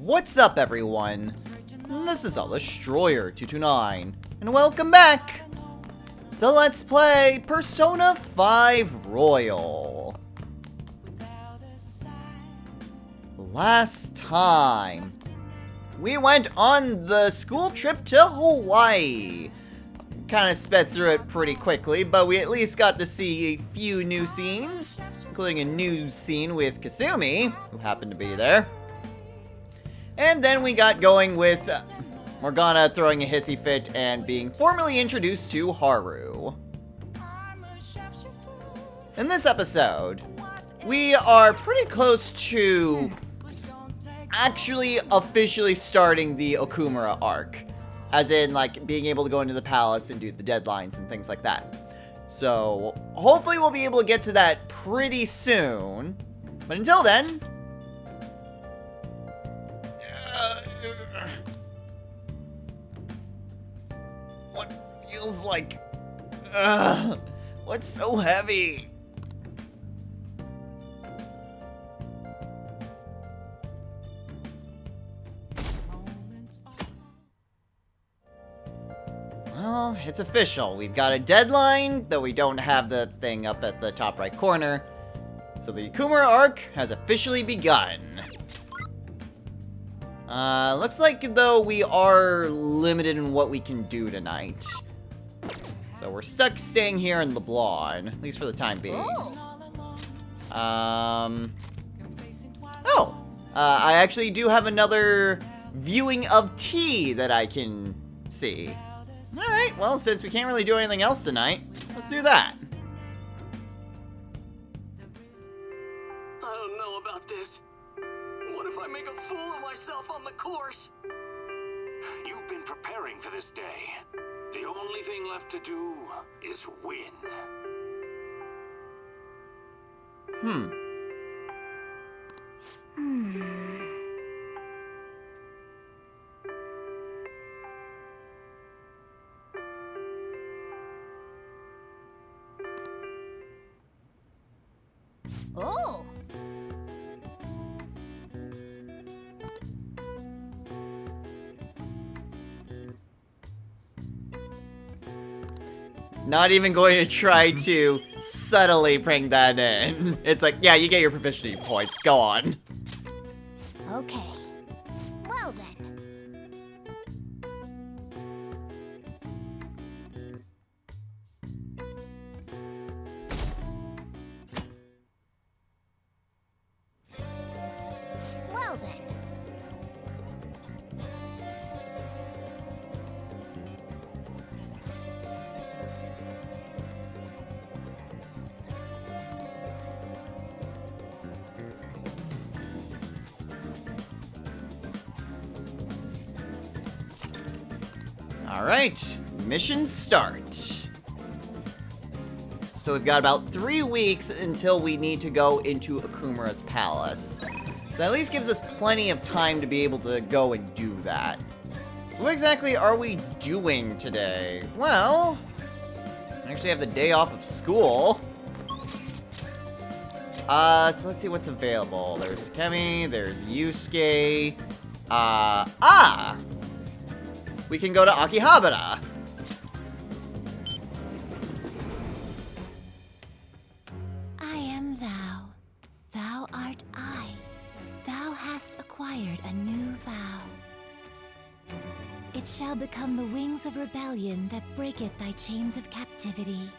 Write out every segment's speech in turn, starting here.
What's up, everyone? This is Destroyer229, and welcome back to Let's Play Persona 5 Royal. Last time, we went on the school trip to Hawaii. Kind of sped through it pretty quickly, but we at least got to see a few new scenes, including a new scene with Kasumi, who happened to be there. And then we got going with Morgana throwing a hissy fit and being formally introduced to Haru. In this episode, we are pretty close to actually officially starting the Okumura arc. As in, like, being able to go into the palace and do the deadlines and things like that. So, hopefully we'll be able to get to that pretty soon. But until then... what feels like... what's so heavy? Well, it's official. We've got a deadline, though we don't have the thing up at the top right corner. So the Okumura arc has officially begun. Looks like, though, we are limited in what we can do tonight. So we're stuck staying here in Leblon, at least for the time being. I actually do have another viewing of tea that I can see. Alright, well, since we can't really do anything else tonight, let's do that. I don't know about this. What if I make a fool of myself on the course? You've been preparing for this day. The only thing left to do is win. Oh. Not even going to try to subtly bring that in. It's like, yeah, you get your proficiency points. Go on. Okay. Well then. Well then. Alright, mission start. So we've got about 3 weeks until we need to go into Okumura's palace. So that at least gives us plenty of time to be able to go and do that. So what exactly are we doing today? Well, I actually have the day off of school. So let's see what's available. There's Kemi, there's Yusuke. We can go to Akihabara. I am thou. Thou art I. Thou hast acquired a new vow. It shall become the wings of rebellion that breaketh thy chains of captivity.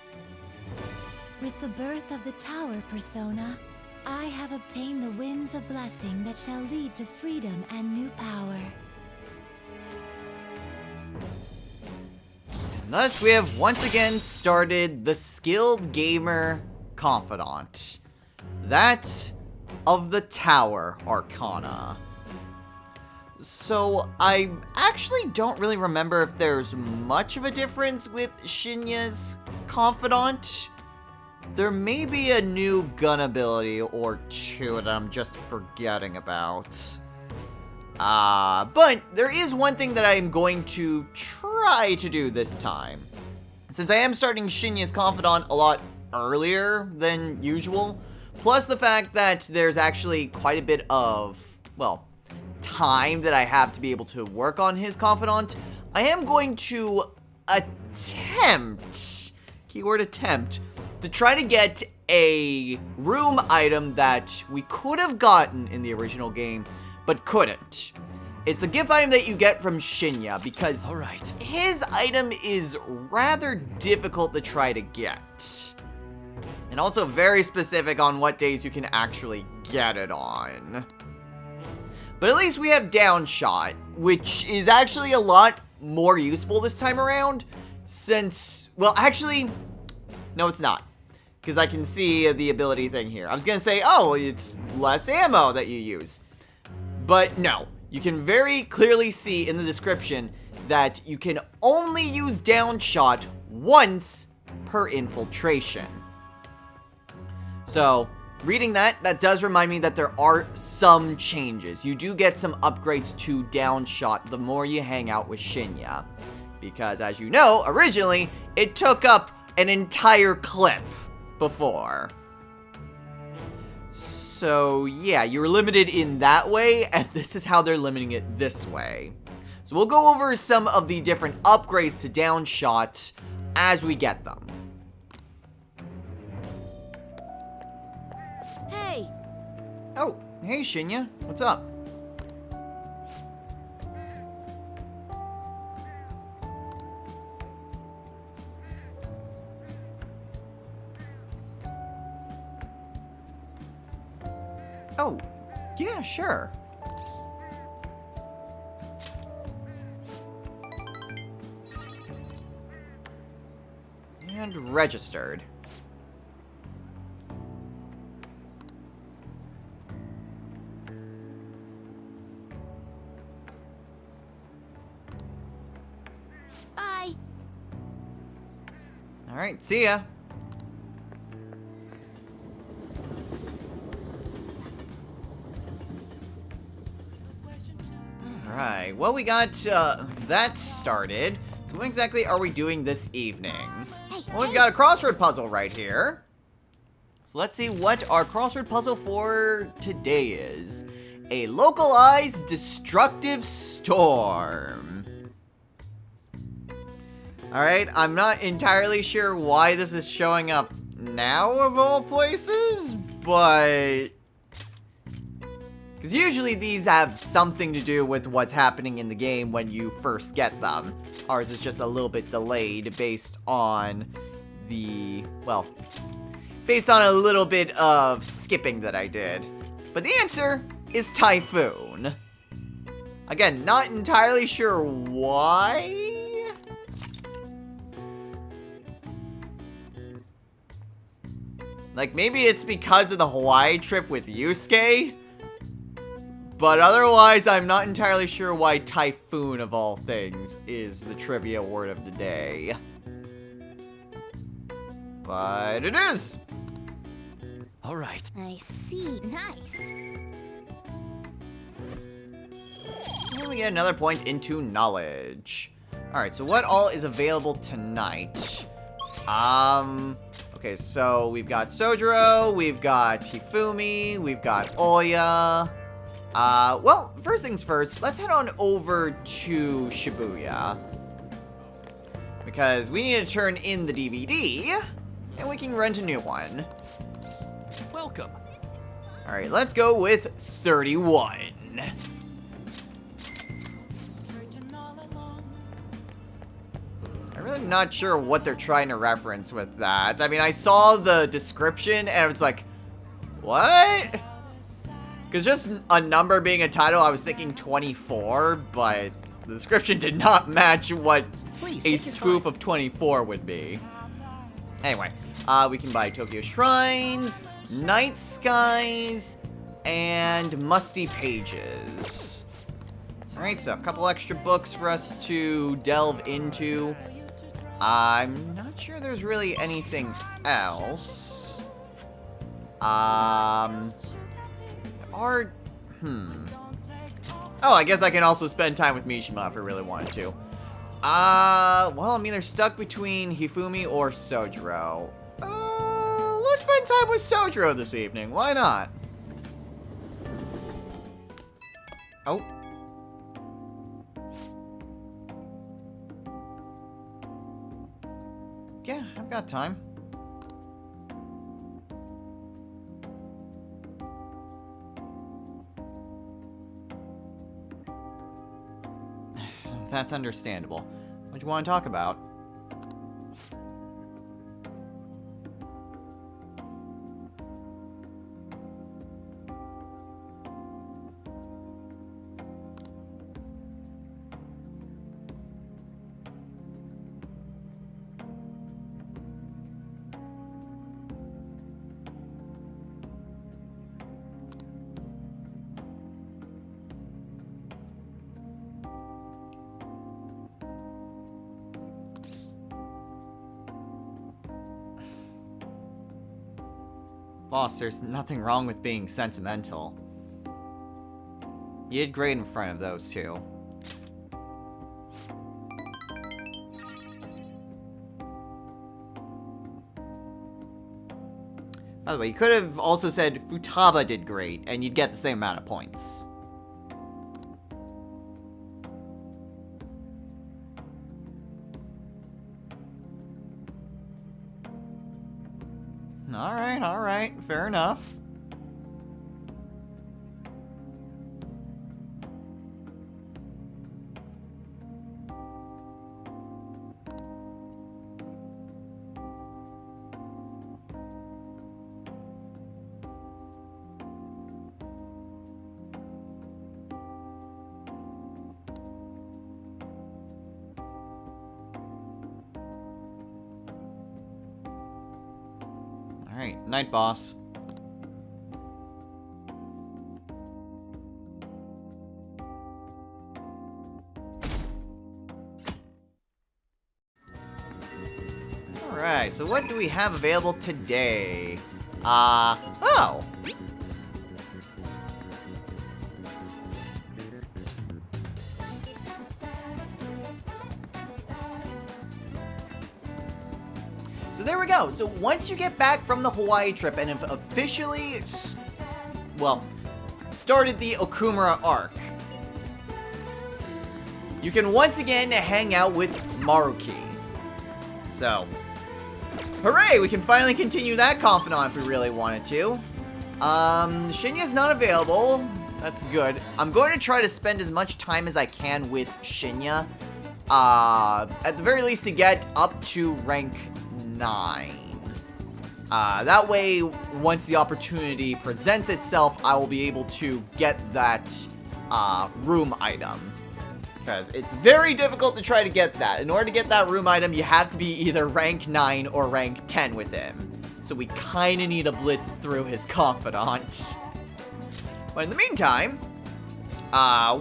With the birth of the tower persona, I have obtained the winds of blessing that shall lead to freedom and new power. Thus, we have once again started the Skilled Gamer Confidant. That of the Tower Arcana. So, I actually don't really remember if there's much of a difference with Shinya's Confidant. There may be a new gun ability or two that I'm just forgetting about. But there is one thing that I am going to try to do this time. Since I am starting Shinya's Confidant a lot earlier than usual, plus the fact that there's actually quite a bit of, well, time that I have to be able to work on his confidant, I am going to attempt, keyword attempt, to try to get a room item that we could have gotten in the original game, but couldn't. It's a gift item that you get from Shinya, because his item is rather difficult to try to get. And also very specific on what days you can actually get it on. But at least we have Downshot, which is actually a lot more useful this time around, since, well, actually, no, it's not. Because I can see the ability thing here. I was going to say, oh, it's less ammo that you use. But no. You can very clearly see in the description that you can only use Downshot once per infiltration. So, reading that does remind me that there are some changes. You do get some upgrades to Downshot the more you hang out with Shinya. Because, as you know, originally, it took up an entire clip before. So, yeah, you're limited in that way, and this is how they're limiting it this way. So we'll go over some of the different upgrades to Downshot as we get them. Hey! Oh, hey Shinya, what's up? Oh, yeah, sure. And registered. Bye! Alright, see ya. Alright, well, we got that started. So what exactly are we doing this evening? Well, we've got a crossword puzzle right here. So let's see what our crossword puzzle for today is. A localized destructive storm. Alright, I'm not entirely sure why this is showing up now of all places, but... because usually these have something to do with what's happening in the game when you first get them. Ours is just a little bit delayed based on the, well, based on a little bit of skipping that I did. But the answer is Typhoon. Again, not entirely sure why. Like, maybe it's because of the Hawaii trip with Yusuke? But otherwise, I'm not entirely sure why Typhoon, of all things, is the trivia word of the day. But it is! Alright. I see. Nice. And we get another point into knowledge. Alright, so what all is available tonight? Okay, so we've got Sojiro, we've got Hifumi, we've got Oya. Well, first things first, let's head on over to Shibuya. Because we need to turn in the DVD, and we can rent a new one. Welcome. Alright, let's go with 31. I'm really not sure what they're trying to reference with that. I mean, I saw the description, and it's like, what? Because just a number being a title, I was thinking 24, but the description did not match what a spoof of 24 would be. Anyway, we can buy Tokyo Shrines, Night Skies, and Musty Pages. Alright, so a couple extra books for us to delve into. I'm not sure there's really anything else. Oh, I guess I can also spend time with Mishima if I really wanted to. Well, I'm either stuck between Hifumi or Sojiro. Let's spend time with Sojiro this evening. Why not? Oh, got time. That's understandable. What do you want to talk about? Boss, there's nothing wrong with being sentimental. You did great in front of those two. By the way, you could have also said Futaba did great, and you'd get the same amount of points. Alright, fair enough. Alright, night, boss. Alright, so what do we have available today? Oh! So there we go. So once you get back from the Hawaii trip and have officially, started the Okumura arc, you can once again hang out with Maruki. So, hooray! We can finally continue that confidant if we really wanted to. Shinya's not available. That's good. I'm going to try to spend as much time as I can with Shinya. At the very least to get up to rank 9. That way, once the opportunity presents itself, I will be able to get that room item. Because it's very difficult to try to get that. In order to get that room item, you have to be either rank 9 or rank 10 with him. So we kind of need to blitz through his confidant. But in the meantime,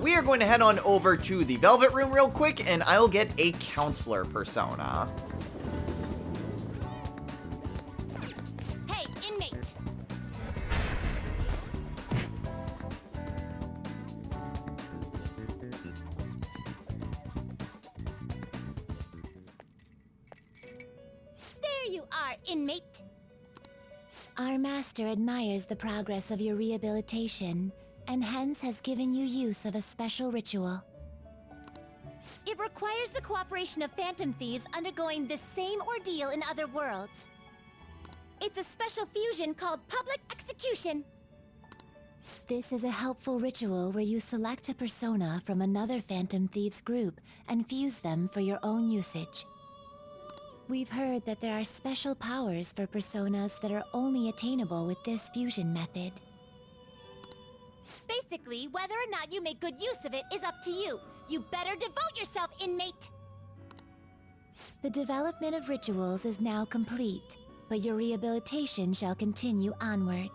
we are going to head on over to the Velvet Room real quick, and I'll get a counselor persona. Hey, inmate! There you are, inmate! Our master admires the progress of your rehabilitation, and hence has given you use of a special ritual. It requires the cooperation of Phantom Thieves undergoing this same ordeal in other worlds. It's a special fusion called Public Execution. This is a helpful ritual where you select a persona from another Phantom Thieves group and fuse them for your own usage. We've heard that there are special powers for personas that are only attainable with this fusion method. Basically, whether or not you make good use of it is up to you. You better devote yourself, inmate! The development of rituals is now complete, but your rehabilitation shall continue onward.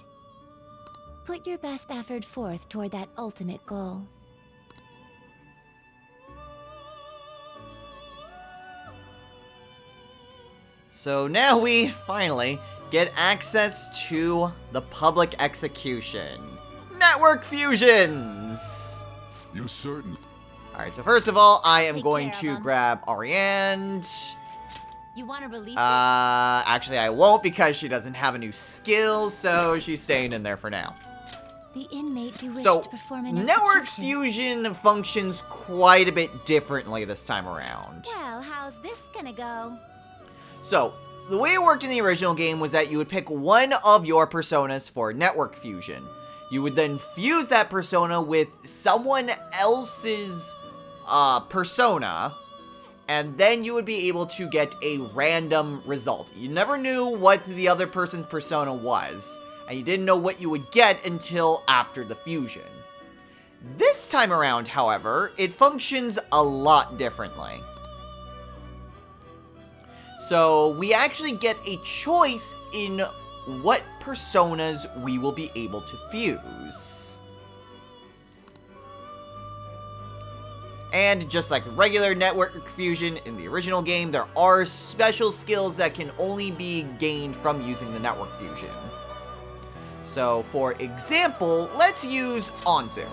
Put your best effort forth toward that ultimate goal. So now we, finally, get access to the public execution. Network fusions! You're certain? Alright, so first of all, I am Take going care of to them. grab Ariane. You want to release Actually I won't because she doesn't have a new skill, so she's staying in there for now. The inmate you wish So, to perform an network execution. fusion functions quite a bit differently this time around. it? Well, how's this gonna go? So, the way it worked in the original game was that you would pick one of your personas for network fusion. You would then fuse that persona with someone else's persona, and then you would be able to get a random result. You never knew what the other person's persona was, and you didn't know what you would get until after the fusion. This time around, however, it functions a lot differently. So, we actually get a choice in what personas we will be able to fuse. And just like regular network fusion in the original game, there are special skills that can only be gained from using the network fusion. So, for example, let's use Anzu.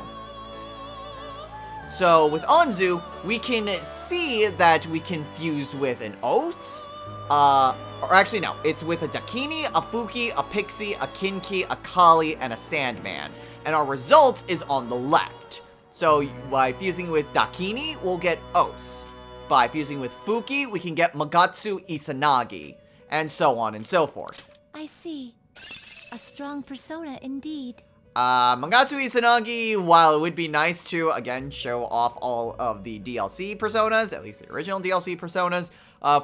So, with Anzu, we can see that we can fuse with an Oath, or actually no, it's with a Dakini, a Fuki, a Pixie, a Kinki, a Kali, and a Sandman. And our result is on the left. So, by fusing with Dakini, we'll get Os. By fusing with Fuki, we can get Magatsu Izanagi, and so on and so forth. I see. A strong persona indeed. Magatsu Izanagi, while it would be nice to, again, show off all of the DLC personas, at least the original DLC personas,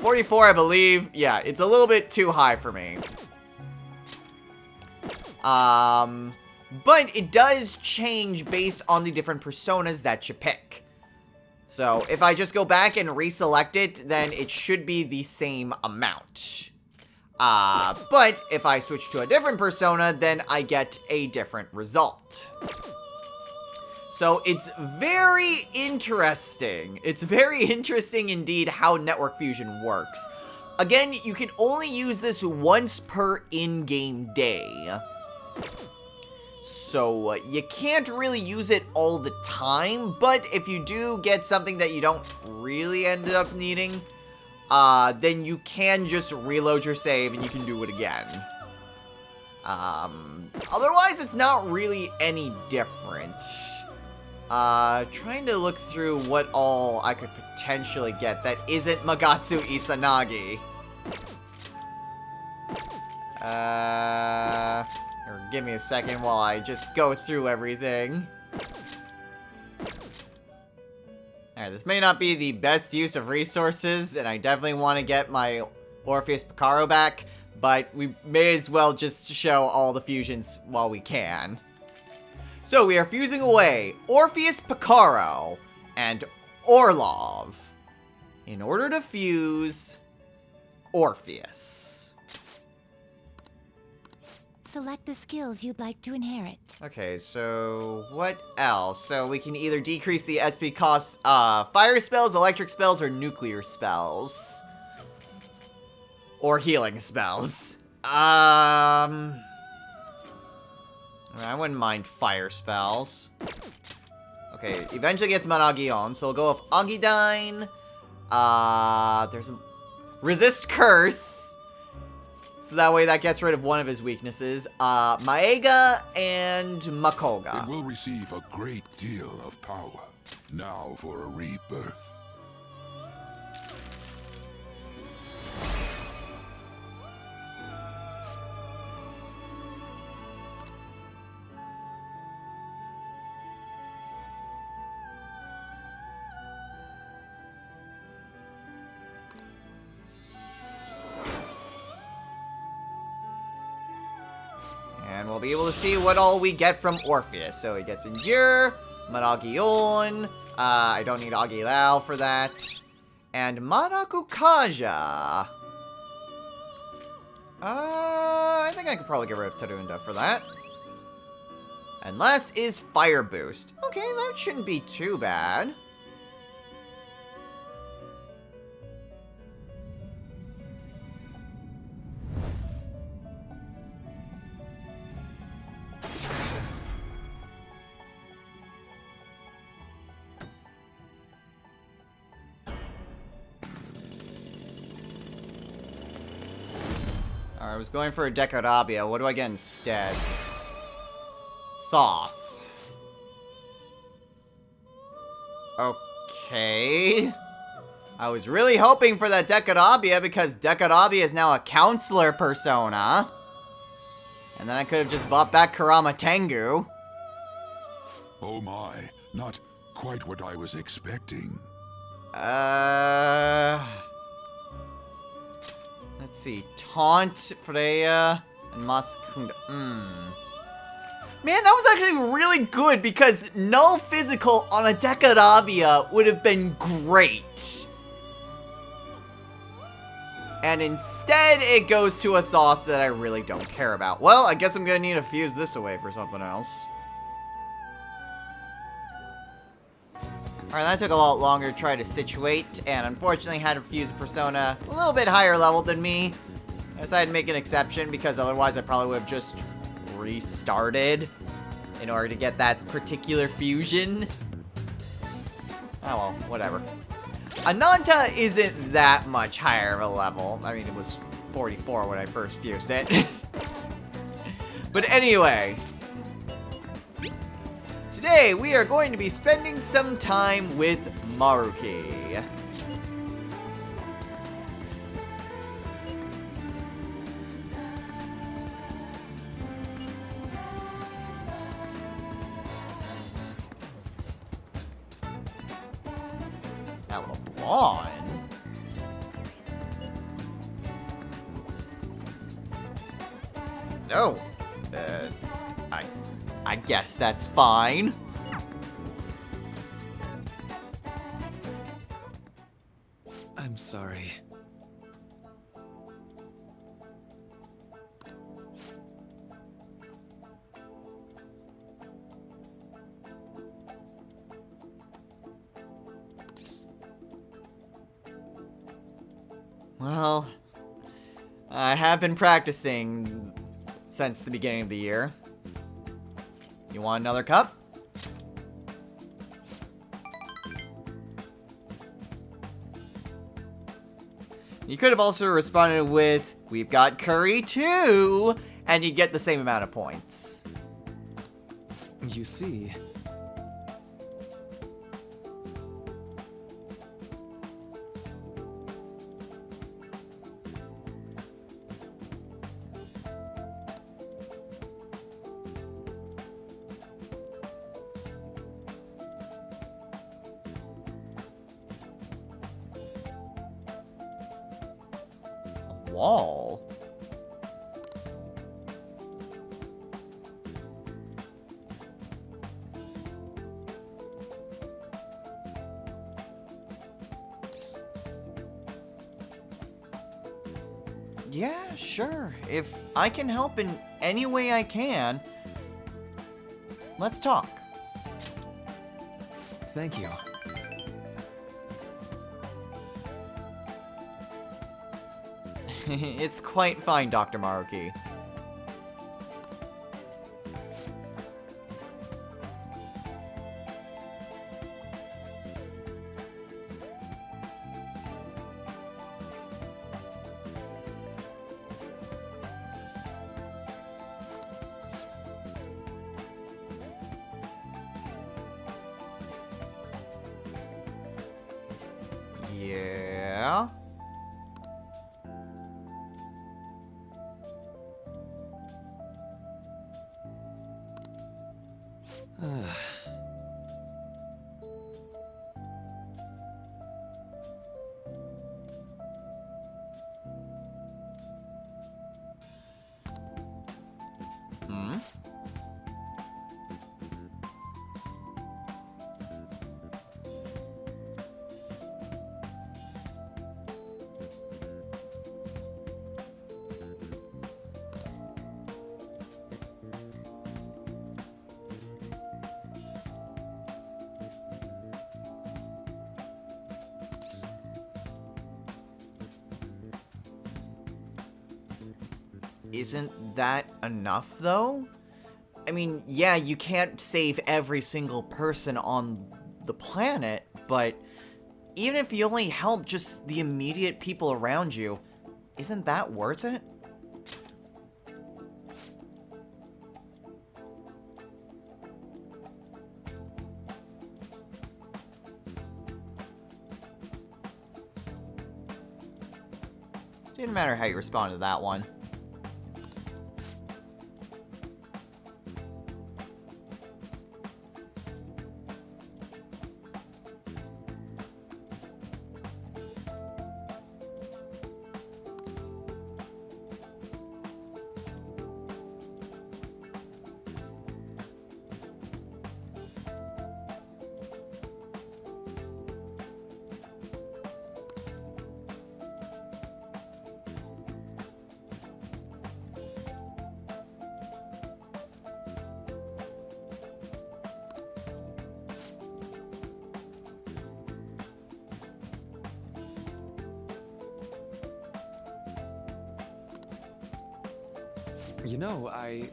44, I believe, yeah, it's a little bit too high for me. But it does change based on the different personas that you pick. So, if I just go back and reselect it, then it should be the same amount. But if I switch to a different persona, then I get a different result. So it's very interesting. It's very interesting indeed how network fusion works. Again, you can only use this once per in-game day. So you can't really use it all the time, but if you do get something that you don't really end up needing, then you can just reload your save and you can do it again. Otherwise, it's not really any different. Trying to look through what all I could potentially get that isn't Magatsu Izanagi. Or give me a second while I just go through everything. Alright, this may not be the best use of resources, and I definitely want to get my Orpheus Picaro back, but we may as well just show all the fusions while we can. So we are fusing away Orpheus Picaro and Orlov in order to fuse Orpheus. Select the skills you'd like to inherit. Okay, so what else? So we can either decrease the SP cost, fire spells, electric spells, or nuclear spells. Or healing spells. I wouldn't mind fire spells. Okay, eventually gets Managion, so we'll go with Agidine. There's a resist curse. So that way that gets rid of one of his weaknesses. Maega and Makoga. It will receive a great deal of power. Now for a rebirth. And we'll be able to see what all we get from Orpheus. So he gets Endure, Managion, I don't need Agilao for that, and Manakukaja. I think I could probably get rid of Tarunda for that. And last is Fire Boost. Okay, that shouldn't be too bad. I was going for a Decarabia. What do I get instead? Thoth. Okay. I was really hoping for that Decadabia because Decadabia is now a counselor persona. And then I could have just bought back Kurama Tengu. Oh my, not quite what I was expecting. Let's see. Taunt, Freya, and Maskunda. Man, that was actually really good because null physical on a Decadabia would have been great. And instead, it goes to a Thoth that I really don't care about. Well, I guess I'm gonna need to fuse this away for something else. Alright, that took a lot longer to try to situate, and unfortunately had to fuse a persona a little bit higher level than me. I decided to make an exception because otherwise I probably would have just restarted in order to get that particular fusion. Oh well, whatever. Ananta isn't that much higher of a level. I mean, it was 44 when I first fused it. But anyway, today we are going to be spending some time with Maruki. Now LeBlanc. No. I guess that's fine. I'm sorry. Well, I have been practicing since the beginning of the year. You want another cup? You could have also responded with, "We've got curry too," and you get the same amount of points. You see, Wall? Yeah, sure. If I can help in any way I can, let's talk. thank you. It's quite fine, Dr. Maruki. Yeah. Hmm? Isn't that enough, though? I mean, yeah, you can't save every single person on the planet, but even if you only help just the immediate people around you, isn't that worth it? Didn't matter how you responded to that one. You know, I...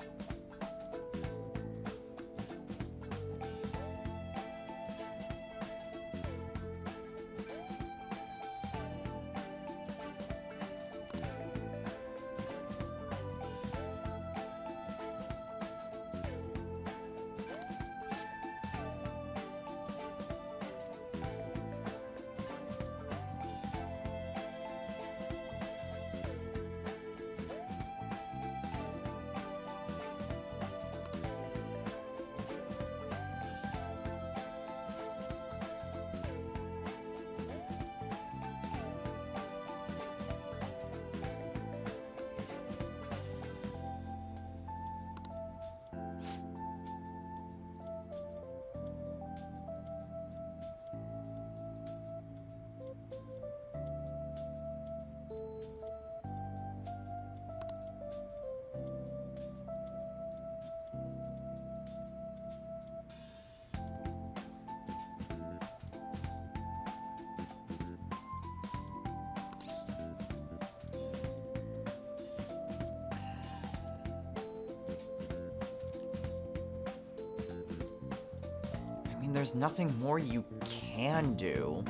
There's nothing more you can do.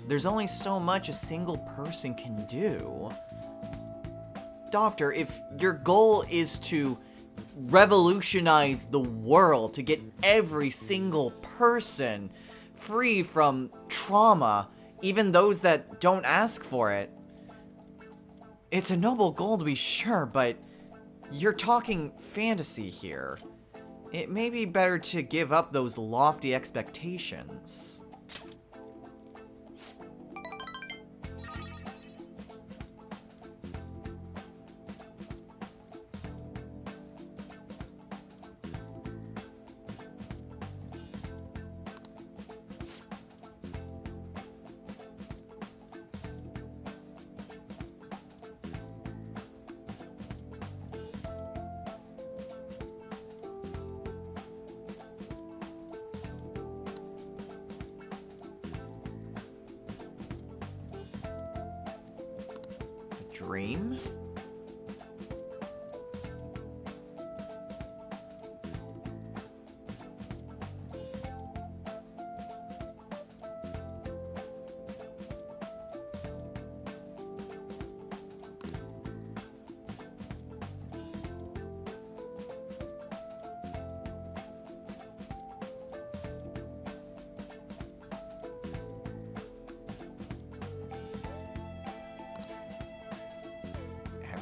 There's only so much a single person can do. Doctor, if your goal is to revolutionize the world, to get every single person free from trauma, even those that don't ask for it, it's a noble goal to be sure, but you're talking fantasy here. It may be better to give up those lofty expectations. Dream?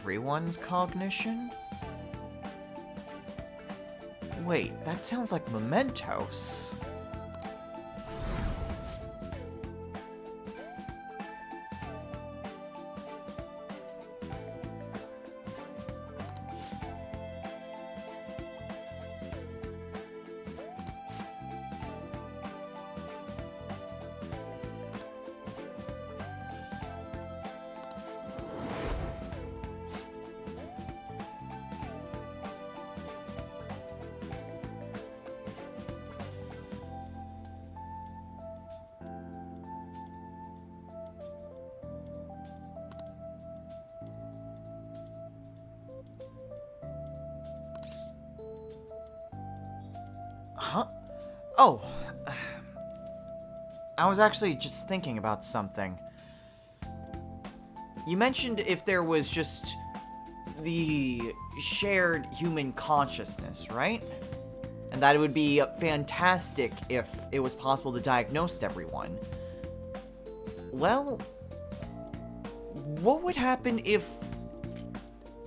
Everyone's cognition? Wait, that sounds like mementos. Huh? Oh. I was actually just thinking about something. You mentioned if there was just the shared human consciousness, right? And that it would be fantastic if it was possible to diagnose everyone. Well, what would happen if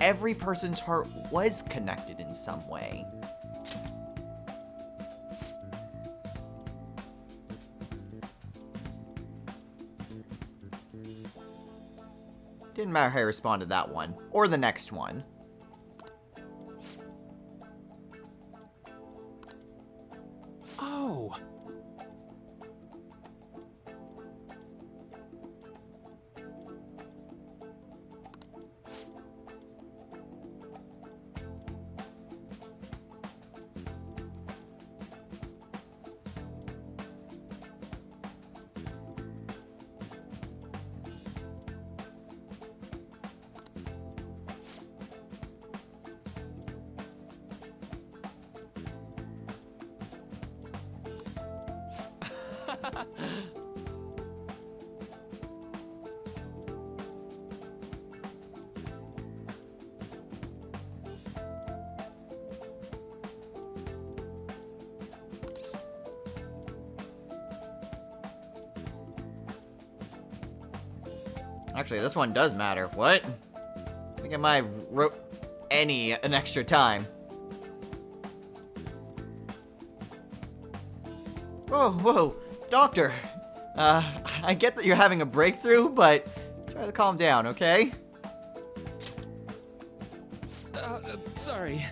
every person's heart was connected in some way? Didn't matter how you respond to that one, or the next one. Oh. Actually, this one does matter. What? I think I might have wrote an extra time. Whoa, Doctor. I get that you're having a breakthrough, but try to calm down, okay? Sorry.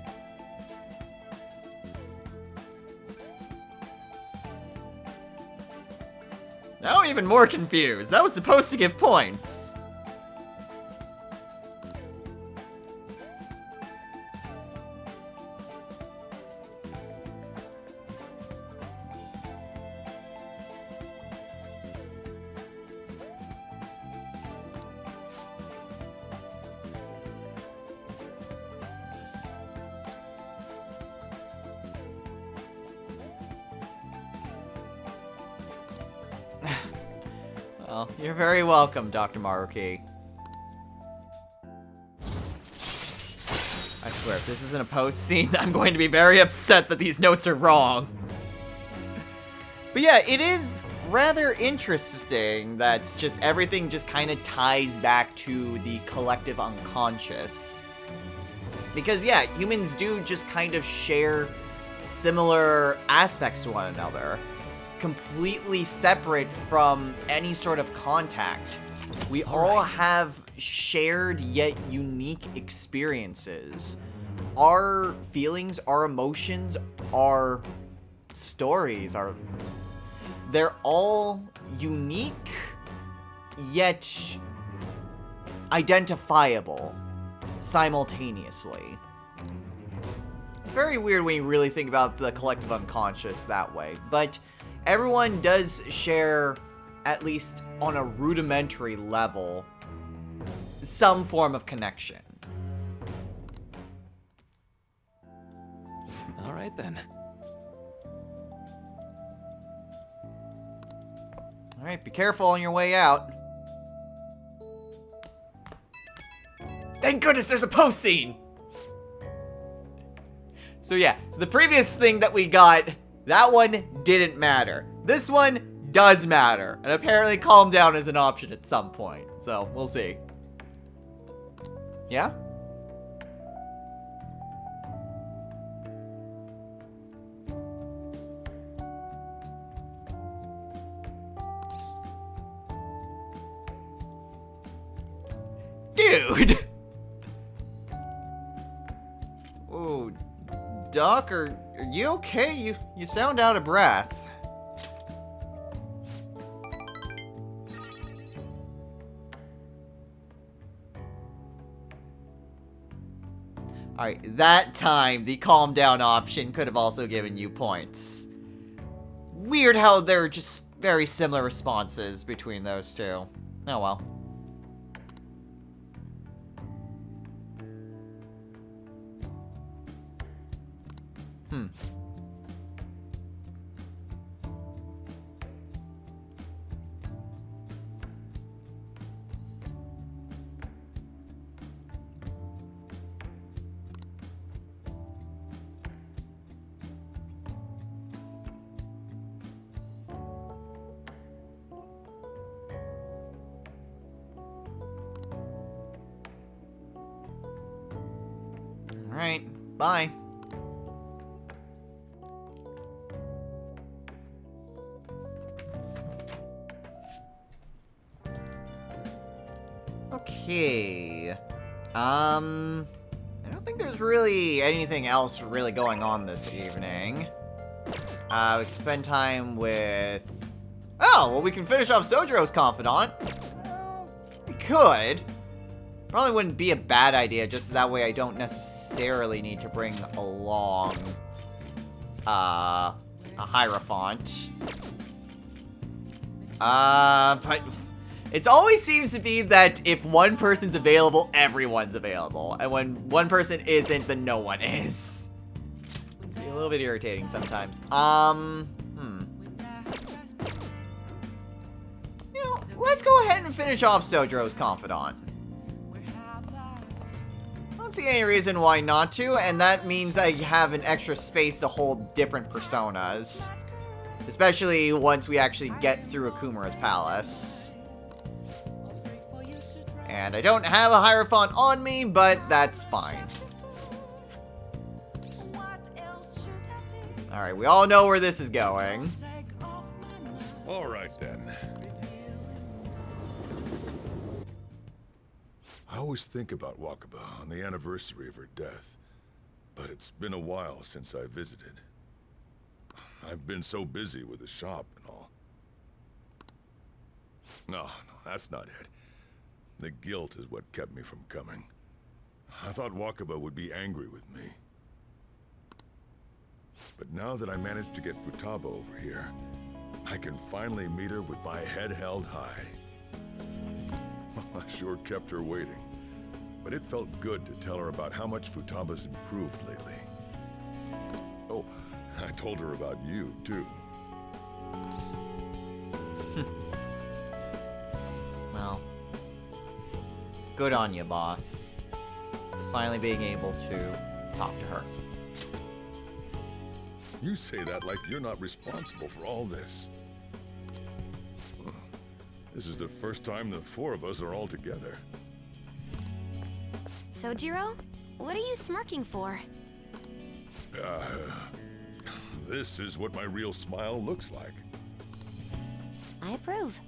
Now I'm even more confused. That was supposed to give points. Well, you're very welcome, Dr. Maruki. I swear, if this isn't a post scene, I'm going to be very upset that these notes are wrong. But yeah, it is rather interesting that just everything just kind of ties back to the collective unconscious. Because yeah, humans do just kind of share similar aspects to one another, completely separate from any sort of contact. We all have shared yet unique experiences. Our feelings, our emotions, our stories, they're all unique yet identifiable simultaneously. Very weird when you really think about the collective unconscious that way, but everyone does share, at least on a rudimentary level, some form of connection. All right then. Alright, be careful on your way out. Thank goodness there's a post scene! So yeah, so the previous thing that we got, that one didn't matter. This one does matter. And apparently calm down is an option at some point. So, we'll see. Yeah? Dude! Oh, Doc, are you okay? You sound out of breath. Alright, that time, the calm down option could have also given you points. Weird how they're just very similar responses between those two. Oh well. Bye. Okay. I don't think there's really anything else really going on this evening. We can spend time with... Oh, well, we can finish off Sojiro's confidant. We could. Probably wouldn't be a bad idea, just that way I don't necessarily need to bring along a Hierophant. But it always seems to be that if one person's available, everyone's available. And when one person isn't, then no one is. It's a little bit irritating sometimes. You know, let's go ahead and finish off Sojiro's confidant. I don't see any reason why not to, and that means I have an extra space to hold different personas. Especially once we actually get through Akumura's palace. And I don't have a Hierophant on me, but that's fine. Alright, we all know where this is going. Alright then. I always think about Wakaba on the anniversary of her death, but it's been a while since I visited. I've been so busy with the shop and all. No, that's not it. The guilt is what kept me from coming. I thought Wakaba would be angry with me. But now that I managed to get Futaba over here, I can finally meet her with my head held high. I sure kept her waiting. But it felt good to tell her about how much Futaba's improved lately. Oh, I told her about you, too. Well, good on you, boss. Finally being able to talk to her. You say that like you're not responsible for all this. This is the first time the four of us are all together. Sojiro, what are you smirking for? This is what my real smile looks like. I approve.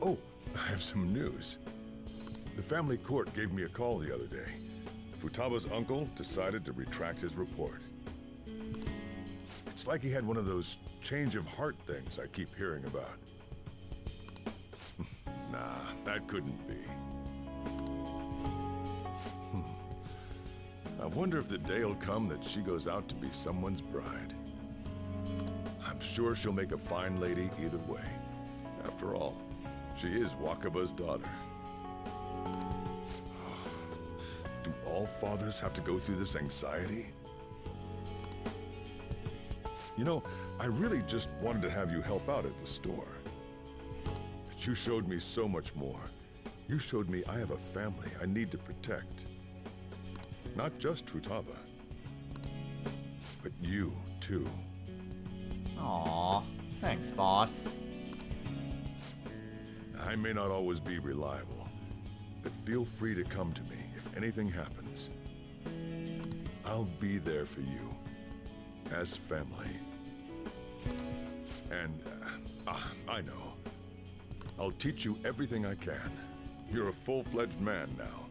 Oh, I have some news. The family court gave me a call the other day. Futaba's uncle decided to retract his report. It's like he had one of those change of heart things I keep hearing about. Nah, that couldn't be. I wonder if the day will come that she goes out to be someone's bride. I'm sure she'll make a fine lady either way. After all, she is Wakaba's daughter. Do all fathers have to go through this anxiety? You know, I really just wanted to have you help out at the store. But you showed me so much more. You showed me I have a family I need to protect. Not just Futaba, but you, too. Aw, thanks, boss. I may not always be reliable, but feel free to come to me if anything happens. I'll be there for you, as family. And, I know. I'll teach you everything I can. You're a full-fledged man now.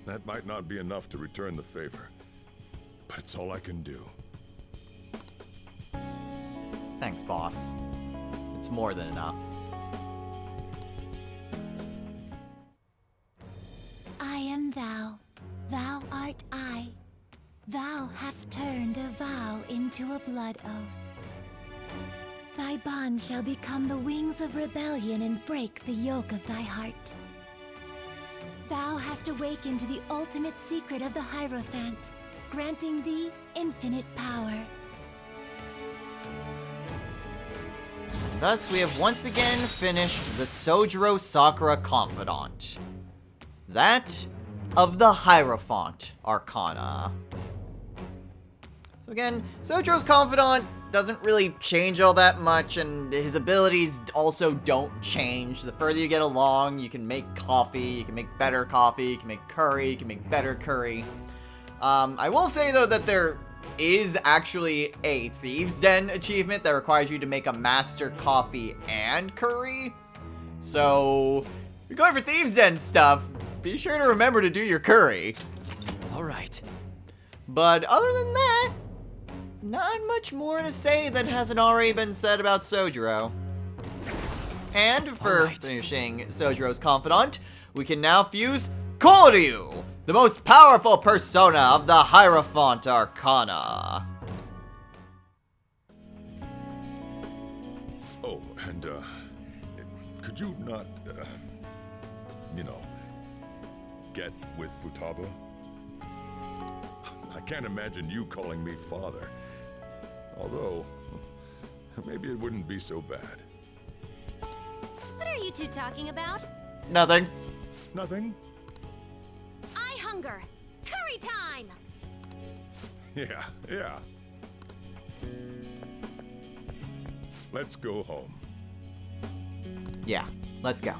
That might not be enough to return the favor, but it's all I can do. Thanks, boss. It's more than enough. I am thou, thou art I. Thou hast turned a vow into a blood oath. Thy bond shall become the wings of rebellion and break the yoke of thy heart. Thou hast awakened to the ultimate secret of the Hierophant, granting thee infinite power. Thus, we have once again finished the Sojiro Sakura Confidant. That of the Hierophant Arcana. So again, Sojo's Confidant doesn't really change all that much, and his abilities also don't change. The further you get along, you can make coffee, you can make better coffee, you can make curry, you can make better curry. I will say, though, that there is actually a Thieves' Den achievement that requires you to make a master coffee and curry. So, if you're going for Thieves' Den stuff, be sure to remember to do your curry. All right. But other than that, not much more to say that hasn't already been said about Sojiro. And for finishing Sojiro's Confidant, we can now fuse Koryu, the most powerful persona of the Hierophant Arcana. Oh, and, could you not, get with Futaba? I can't imagine you calling me father. Although, maybe it wouldn't be so bad. What are you two talking about? Nothing. Nothing? I hunger. Curry time! Yeah. Let's go home. Yeah, let's go.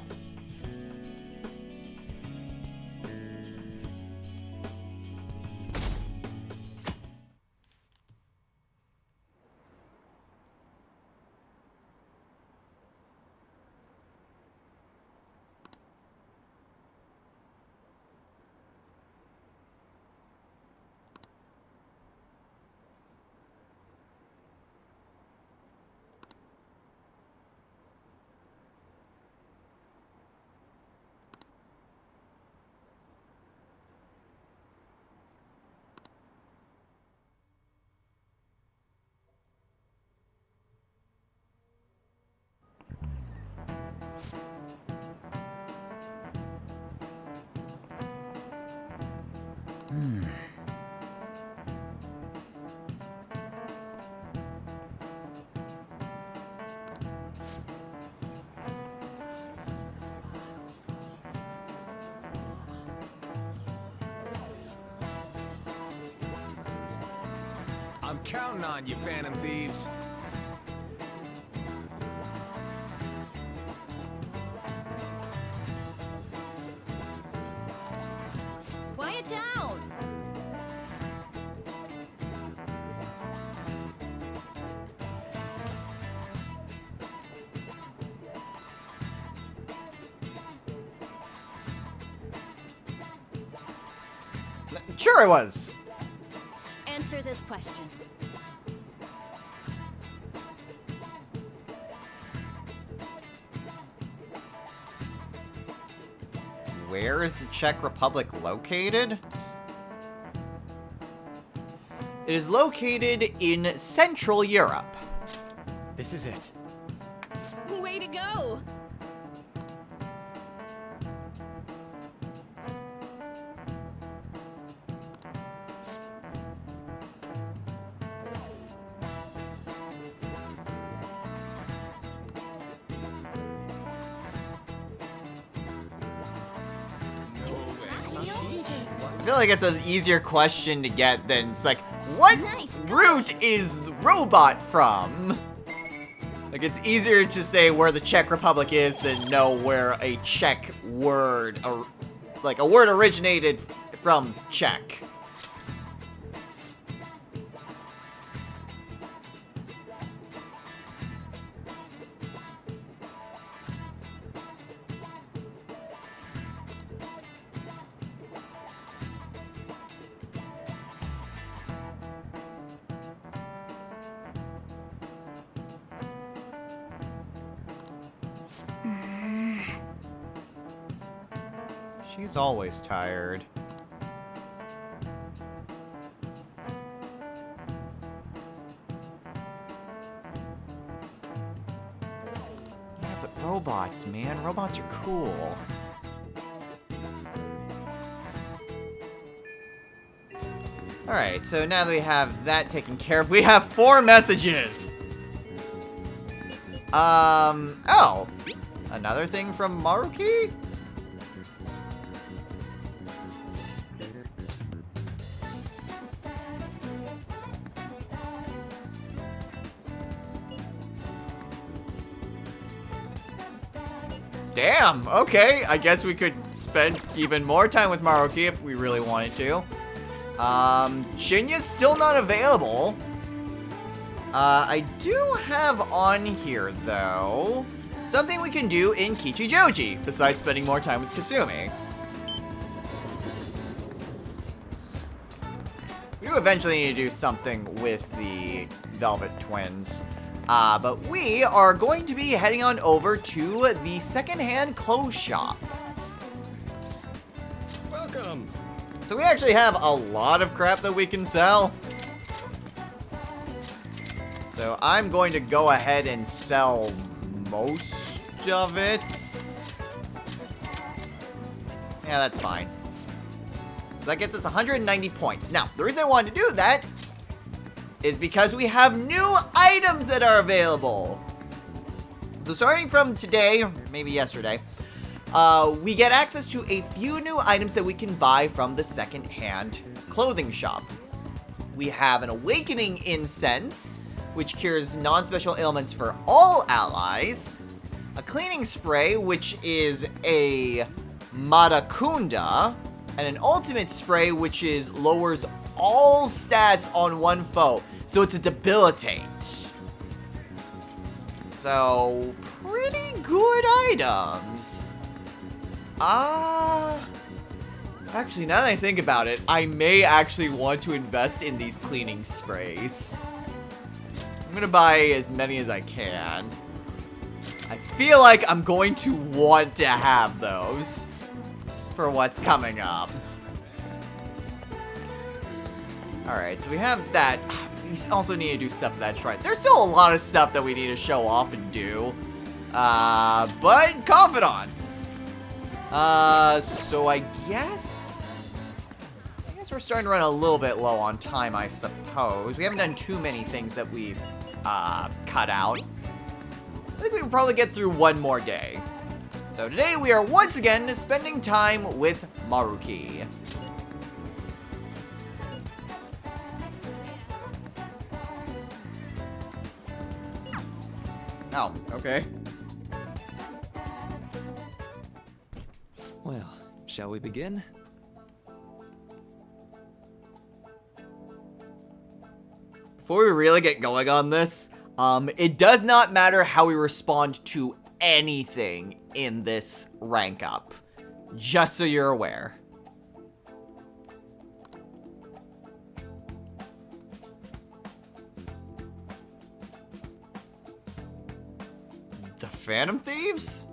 I'm counting on you, Phantom Thieves. Quiet down! Sure I was. Answer this question. Where is the Czech Republic located? It is located in Central Europe. This is it. Way to go! I feel like it's an easier question to get than it's like, what Nice route is the robot from? Like, it's easier to say where the Czech Republic is than know where a Czech word, or like a word originated from Czech. She's always tired. Yeah, but robots, man. Robots are cool. Alright, so now that we have that taken care of, we have 4 messages! Oh. Another thing from Maruki? Damn, okay. I guess we could spend even more time with Maruki if we really wanted to. Shinya's still not available. I do have on here, though, something we can do in Kichijoji, besides spending more time with Kasumi. We do eventually need to do something with the Velvet Twins. But we are going to be heading on over to the secondhand clothes shop. Welcome. So we actually have a lot of crap that we can sell. So I'm going to go ahead and sell most of it. Yeah, that's fine. That gets us 190 points. Now, the reason I wanted to do that is because we have new items that are available. So starting from today, or maybe yesterday, we get access to a few new items that we can buy from the second-hand clothing shop. We have an Awakening Incense, which cures non-special ailments for all allies. A Cleaning Spray, which is a Marakunda. And an Ultimate Spray, which is lowers all stats on one foe. So it's a Debilitate. So, pretty good items. Actually, now that I think about it, I may actually want to invest in these cleaning sprays. I'm gonna buy as many as I can. I feel like I'm going to want to have those for what's coming up. Alright, so we have that. We also need to do stuff for that shrine. There's still a lot of stuff that we need to show off and do. But confidants. So I guess we're starting to run a little bit low on time, I suppose. We haven't done too many things that we've cut out. I think we can probably get through one more day. So today we are once again spending time with Maruki. Oh, okay. Well, shall we begin? Before we really get going on this, it does not matter how we respond to anything in this rank up. Just so you're aware. The Phantom Thieves?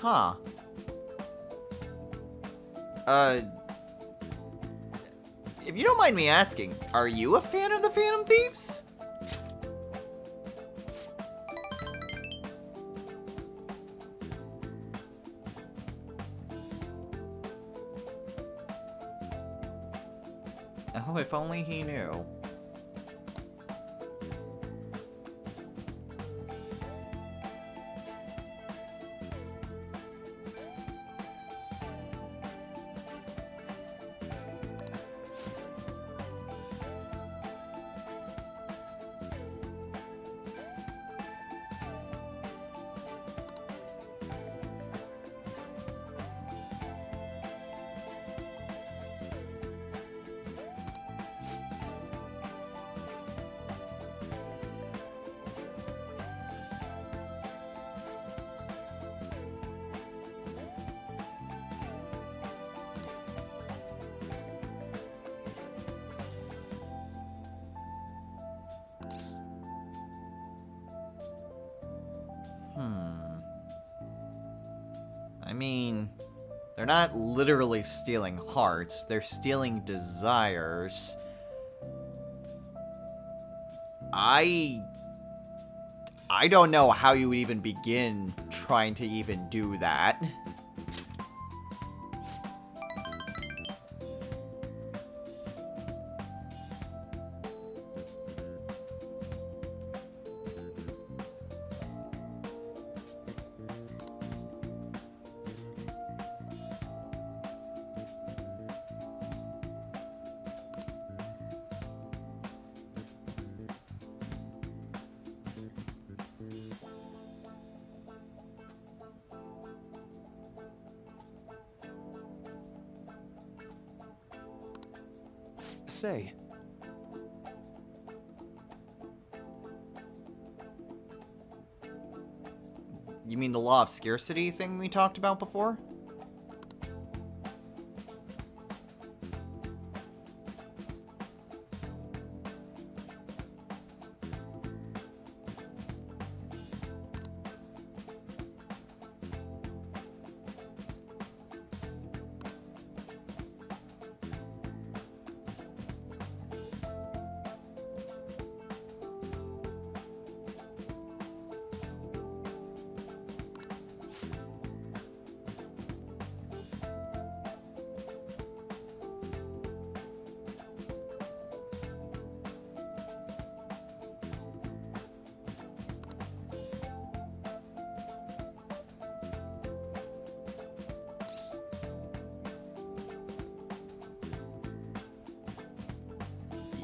Huh. If you don't mind me asking, are you a fan of the Phantom Thieves? Oh, if only he knew. I mean, they're not literally stealing hearts, they're stealing desires. I don't know how you would even begin trying to even do that. say. You mean the law of scarcity thing we talked about before?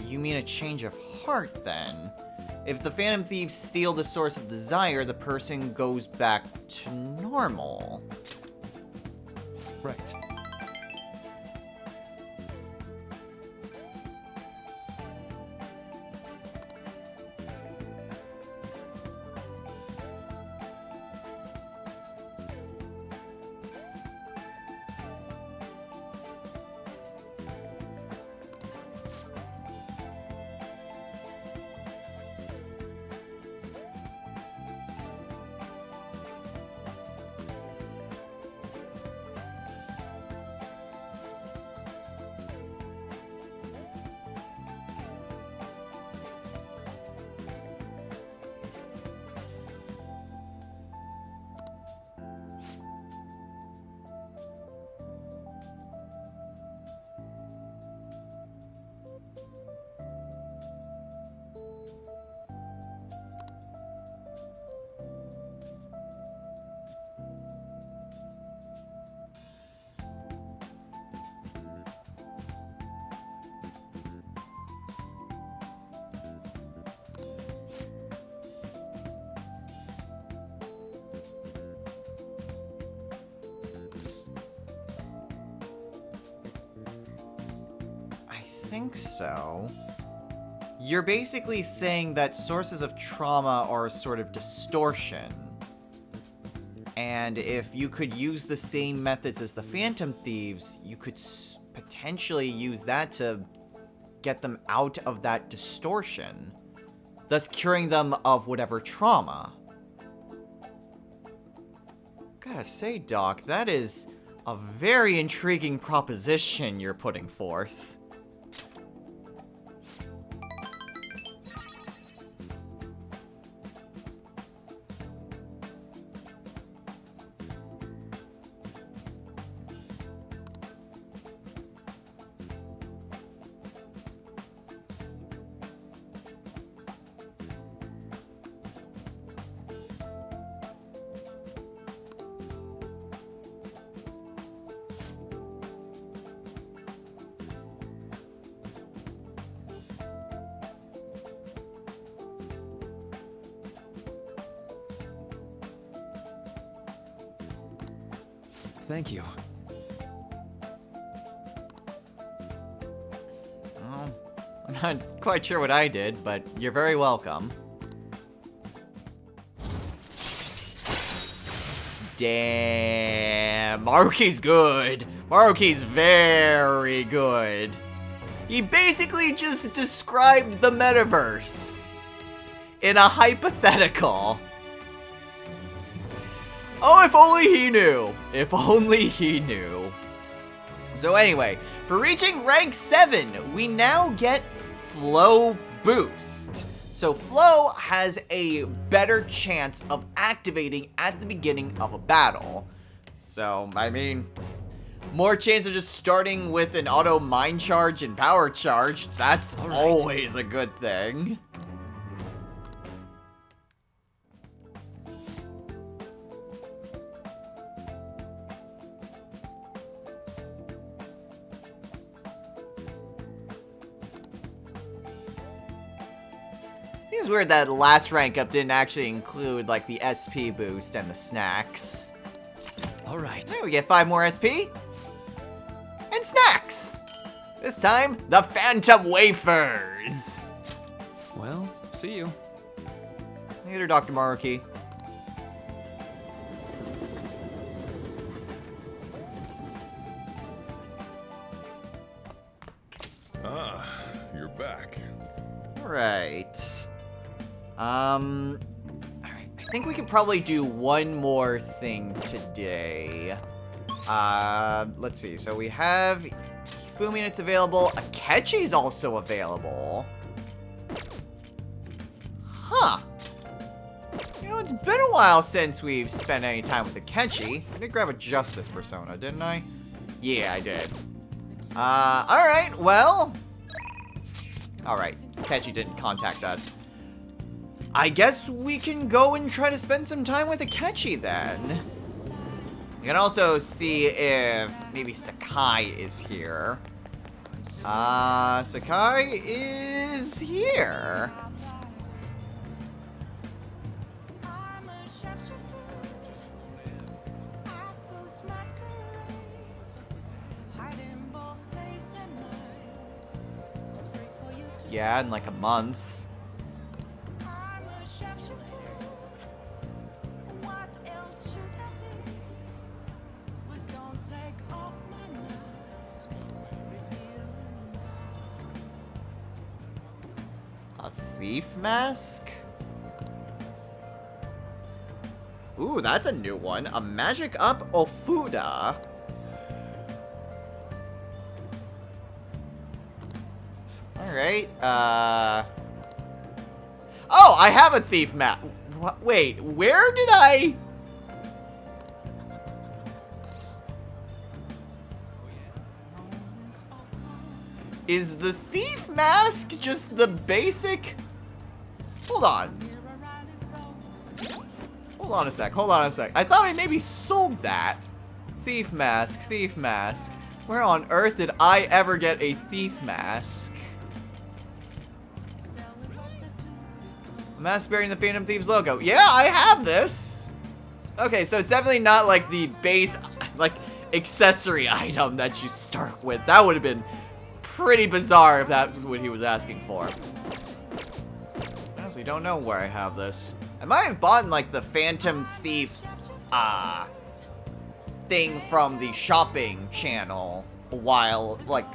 You mean a change of heart, then? If the Phantom Thieves steal the source of desire, the person goes back to normal. Right. I think so. You're basically saying that sources of trauma are a sort of distortion. And if you could use the same methods as the Phantom Thieves, you could potentially use that to get them out of that distortion, thus curing them of whatever trauma. Gotta say, Doc, that is a very intriguing proposition you're putting forth. Thank you. Well, I'm not quite sure what I did, but you're very welcome. Damn, Maruki's good. Maruki's very good. He basically just described the metaverse in a hypothetical. Oh, if only he knew. If only he knew. So anyway, for reaching rank 7, we now get Flow Boost. So Flow has a better chance of activating at the beginning of a battle. So, I mean, more chance of just starting with an auto mind charge and power charge. That's always a good thing. Seems weird that the last rank up didn't actually include, like, the SP boost and the snacks. All right. There, we get 5 more SP. And snacks! This time, the Phantom Wafers. Well, see you. Later, Dr. Maruki. Ah, you're back. Alright. Alright, I think we could probably do one more thing today. Let's see. So we have Fuminet's available. Akechi's also available. Huh. You know, it's been a while since we've spent any time with Akechi. I did grab a Justice persona, didn't I? Yeah, I did. Alright, well. Alright, Akechi didn't contact us. I guess we can go and try to spend some time with Akechi then. You can also see if maybe Sakai is here. Sakai is here. Yeah, in like a month. A thief mask? Ooh, that's a new one. A magic up Ofuda. Alright, oh, I have a thief mask. Wait, where did I... Is the thief mask just the basic... Hold on. Hold on a sec, hold on a sec. I thought I maybe sold that. Thief mask, thief mask. Where on earth did I ever get a thief mask? A mask bearing the Phantom Thieves logo. Yeah, I have this. Okay, so it's definitely not like the base, like, accessory item that you start with. That would have been pretty bizarre if that's what he was asking for. I honestly don't know where I have this. I might have bought like the Phantom Thief thing from the shopping channel a while, like,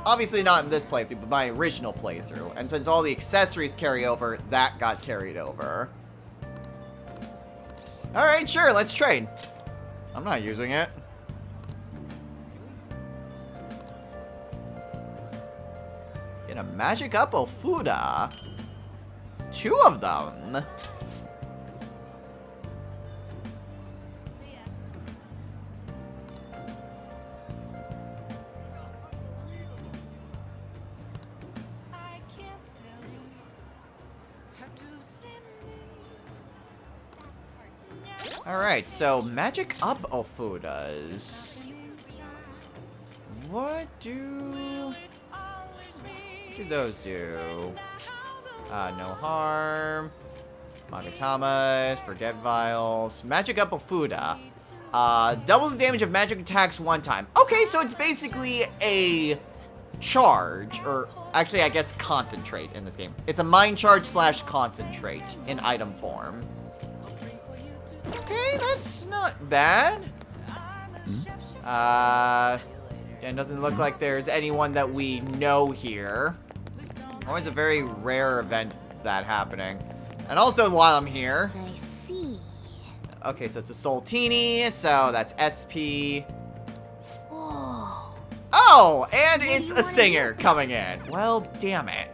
obviously not in this playthrough, but my original playthrough. And since all the accessories carry over, that got carried over. Alright, sure, let's trade. I'm not using it. Get a magic up Ofuda. 2 of them. Alright, so magic up Ofudas. What do those do? No harm. Magatamas, forget vials. Magic up Ofuda. Doubles the damage of magic attacks 1 time. Okay, so it's basically a charge, or actually I guess concentrate in this game. It's a mind charge slash concentrate in item form. Okay, that's not bad. It doesn't look like there's anyone that we know here. Always a very rare event that happening. And also while I'm here. I see. Okay, so it's a Soltini, so that's SP. Whoa. Oh, and it's a singer coming in. Well, damn it.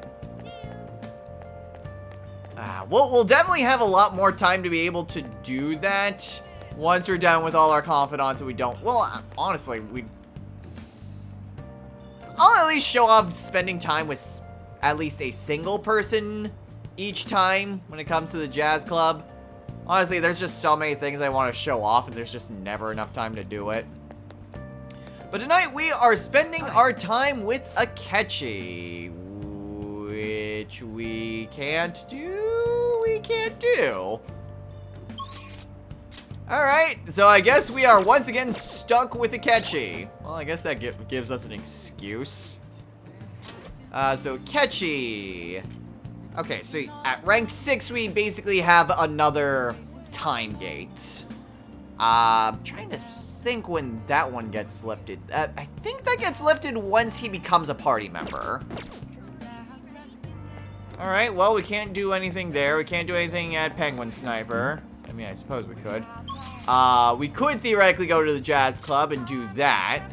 We'll definitely have a lot more time to be able to do that once we're done with all our confidants and we don't... Well, honestly, I'll at least show off spending time with at least a single person each time when it comes to the jazz club. Honestly, there's just so many things I want to show off and there's just never enough time to do it. But tonight we are spending our time with Akechi, which we can't do. Alright, so I guess we are once again stuck with Akechi. Well, I guess that gives us an excuse. So Ketchy. Okay, so at rank 6, we basically have another time gate. Trying to think when that one gets lifted. I think that gets lifted once he becomes a party member. Alright, well, we can't do anything there. We can't do anything at Penguin Sniper. I mean, I suppose we could. We could theoretically go to the Jazz Club and do that.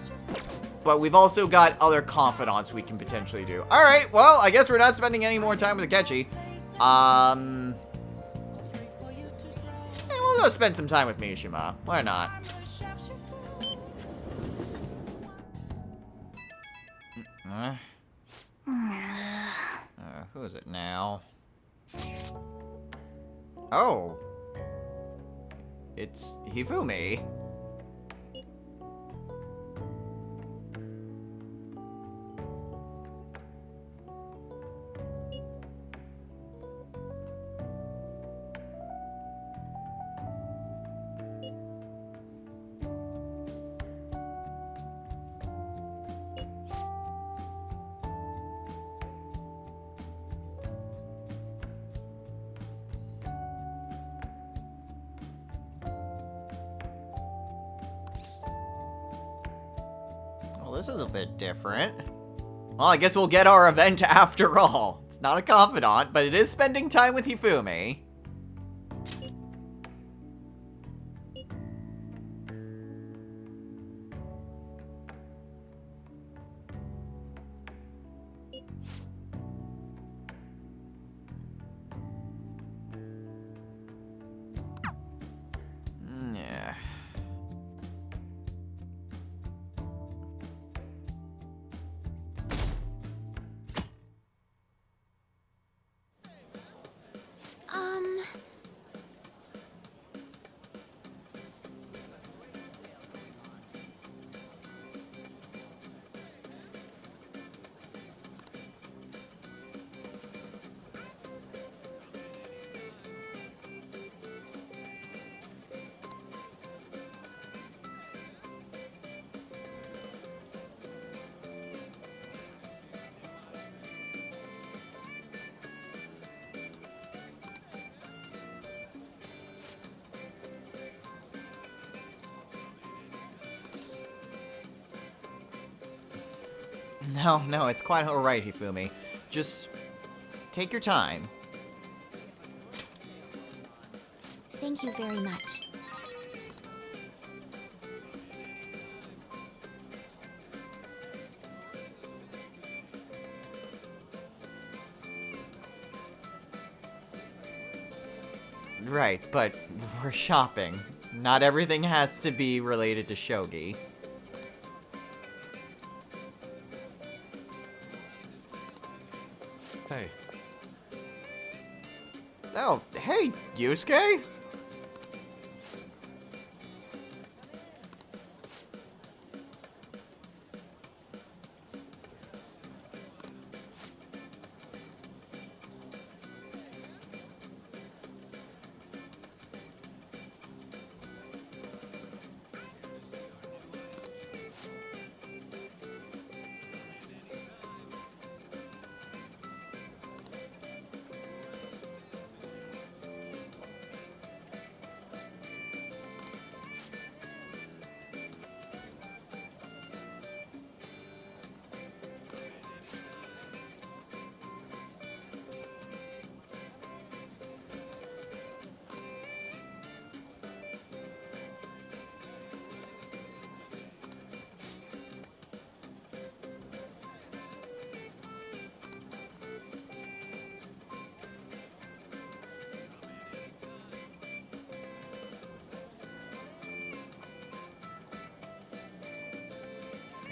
But we've also got other confidants we can potentially do. Alright, well, I guess we're not spending any more time with Akechi. We'll go spend some time with Mishima. Why not? Who is it now? Oh. It's Hifumi. Well, this is a bit different. Well, I guess we'll get our event after all. It's not a confidant, but it is spending time with Hifumi. Yeah. No, it's quite alright, Hifumi. Just take your time. Thank you very much. Right, but we're shopping. Not everything has to be related to shogi. Hey, Oh, hey, Yusuke?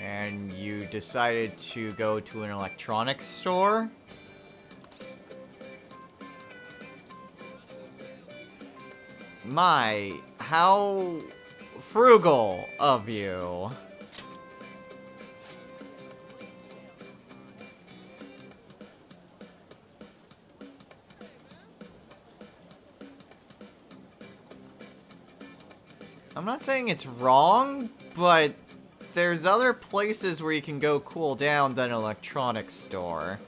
And you decided to go to an electronics store? My, how frugal of you. I'm not saying it's wrong, but there's other places where you can go cool down than an electronics store.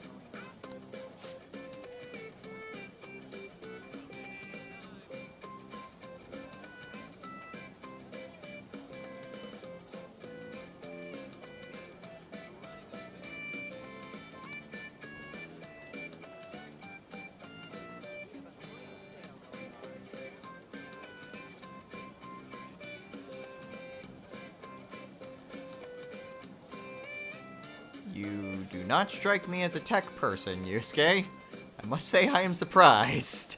You do not strike me as a tech person, Yusuke. I must say I am surprised.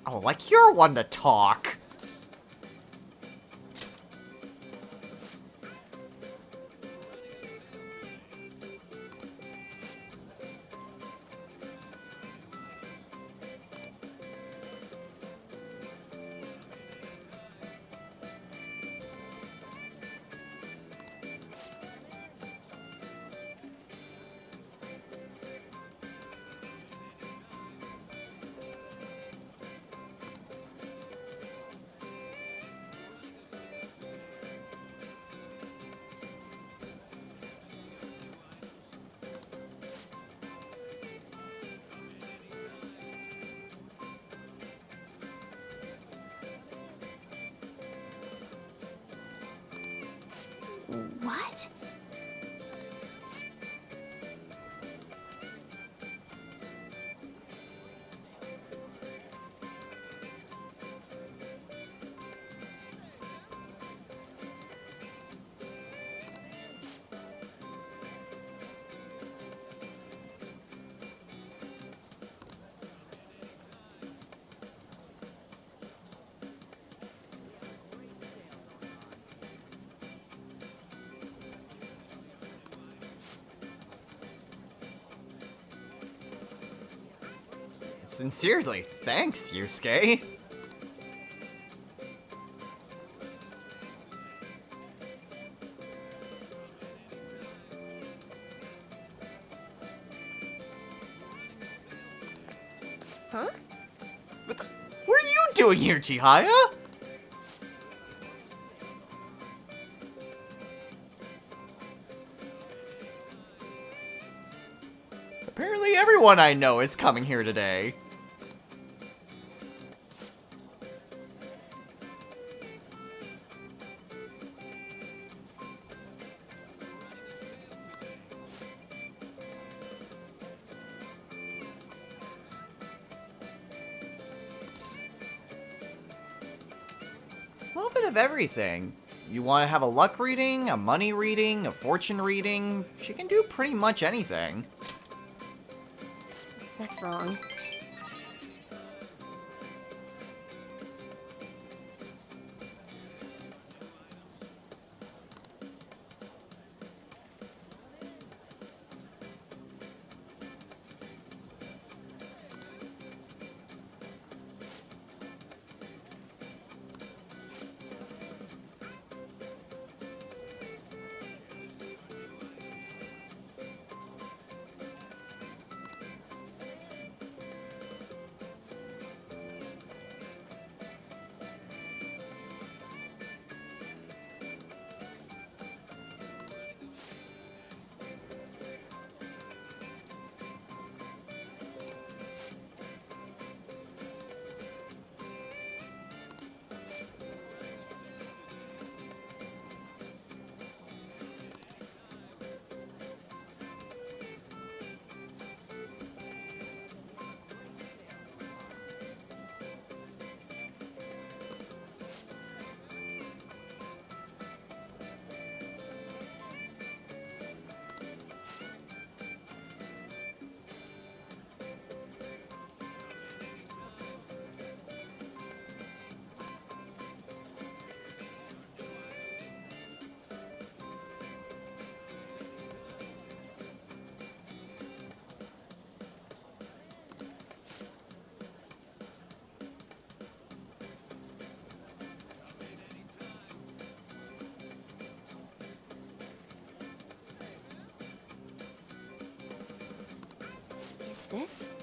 Oh, like you're one to talk. What? Sincerely, thanks, Yusuke. Huh? What are you doing here, Chihaya? Apparently everyone I know is coming here today. A little bit of everything. You want to have a luck reading, a money reading, a fortune reading? She can do pretty much anything. That's wrong. Is this?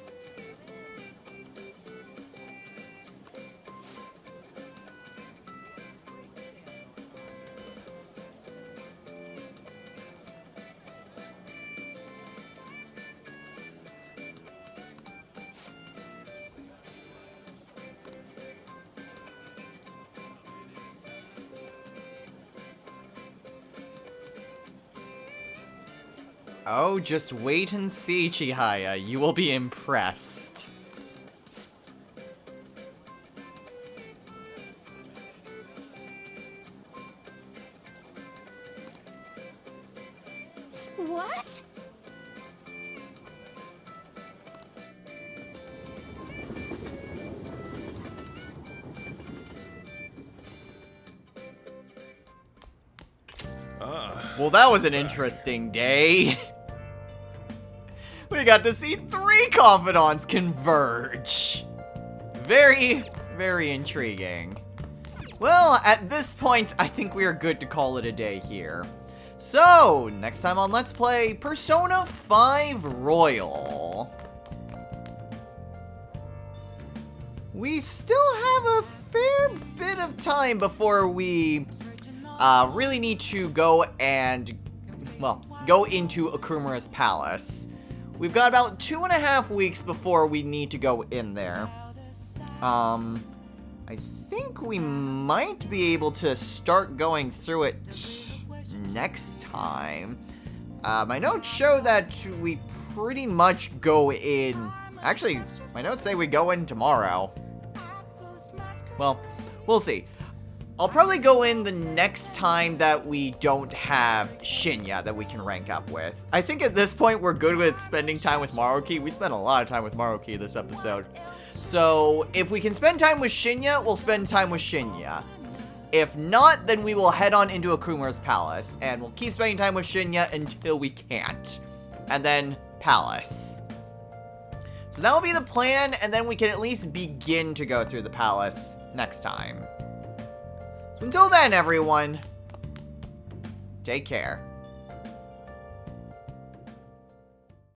Oh, just wait and see, Chihaya. You will be impressed. What? Well, that was an interesting day. We got to see 3 confidants converge. Very, very intriguing. Well, at this point, I think we are good to call it a day here. So, next time on Let's Play, Persona 5 Royal. We still have a fair bit of time before we really need to go and, well, go into Akumura's palace. We've got about 2.5 weeks before we need to go in there. I think we might be able to start going through it next time. My notes show that we pretty much go in... Actually, my notes say we go in tomorrow. Well, we'll see. I'll probably go in the next time that we don't have Shinya that we can rank up with. I think at this point we're good with spending time with Maruki. We spent a lot of time with Maruki this episode. So if we can spend time with Shinya, we'll spend time with Shinya. If not, then we will head on into Akumura's palace, and we'll keep spending time with Shinya until we can't. And then palace. So that will be the plan, and then we can at least begin to go through the palace next time. So until then, everyone, take care.